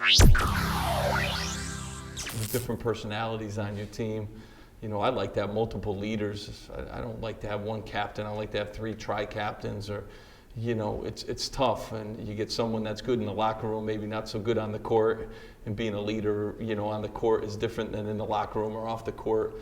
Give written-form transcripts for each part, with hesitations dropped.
There's different personalities on your team. You know, I like to have multiple leaders. I don't like to have one captain. I like to have 3 tri-captains, or, you know, it's tough. And you get someone that's good in the locker room, maybe not so good on the court. And being a leader, you know, on the court is different than in the locker room or off the court.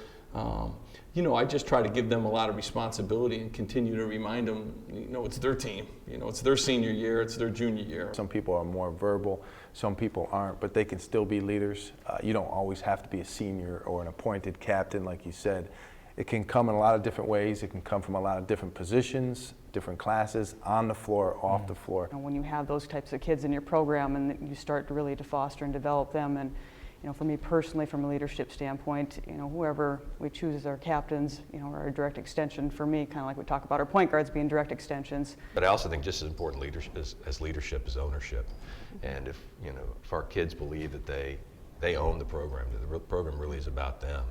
You know, I just try to give them a lot of responsibility and continue to remind them, you know, it's their team. You know, it's their senior year, it's their junior year. Some people are more verbal, some people aren't, but they can still be leaders. You don't always have to be a senior or an appointed captain, like you said. It can come in a lot of different ways. It can come from a lot of different positions, different classes, on the floor, off the floor. When you have those types of kids in your program and you start to really to foster and develop them, and you know, for me personally, from a leadership standpoint, you know, whoever we choose as our captains, you know, are a direct extension for me, kind of like we talk about our point guards being direct extensions. But I also think just as important as leadership is ownership. And if, you know, if our kids believe that they own the program, that the program really is about them,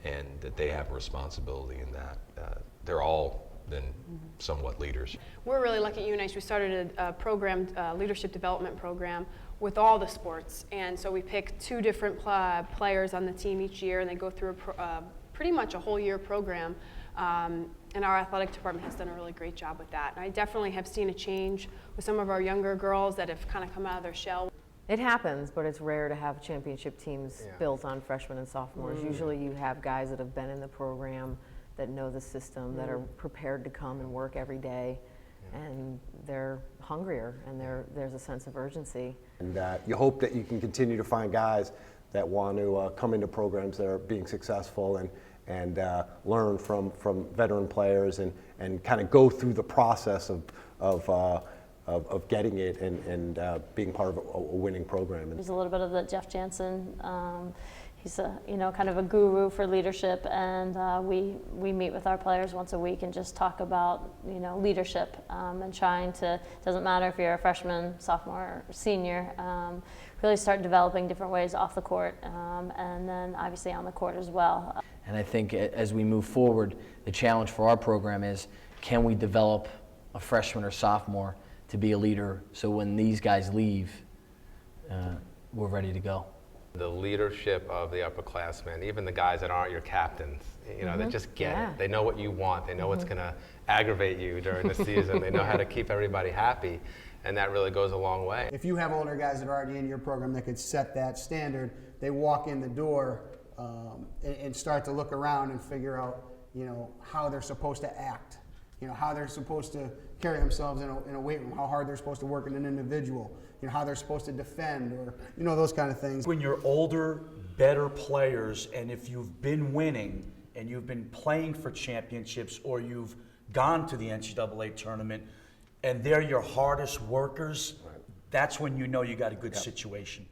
and that they have a responsibility in that, they're all then somewhat leaders. We're really lucky at UNICE. We started a program, leadership development program, with all the sports, and so we pick 2 different players on the team each year, and they go through pretty much a whole year program. And our athletic department has done a really great job with that. And I definitely have seen a change with some of our younger girls that have kind of come out of their shell. It happens, but it's rare to have championship teams built on freshmen and sophomores. Usually you have guys that have been in the program, that know the system, that are prepared to come and work every day, and they're hungrier, and there's a sense of urgency. And you hope that you can continue to find guys that want to come into programs that are being successful and learn from veteran players and kind of go through the process of getting it and being part of a winning program. There's a little bit of the Jeff Jansen. He's kind of a guru for leadership, and we meet with our players once a week and just talk about, you know, leadership and trying to, doesn't matter if you're a freshman, sophomore, or senior, really start developing different ways off the court, and then obviously on the court as well. And I think as we move forward, the challenge for our program is, can we develop a freshman or sophomore to be a leader, so when these guys leave, we're ready to go. The leadership of the upperclassmen, even the guys that aren't your captains, you know, they just get it. They know what you want. They know what's going to aggravate you during the season. They know how to keep everybody happy, and that really goes a long way. If you have older guys that are already in your program that could set that standard, they walk in the door and start to look around and figure out, you know, how they're supposed to act, you know, how they're supposed to carry themselves in a weight room, how hard they're supposed to work in an individual, you know, how they're supposed to defend, or, you know, those kind of things. When you're older, better players, and if you've been winning and you've been playing for championships, or you've gone to the NCAA tournament, and they're your hardest workers, that's when you know you got a good situation.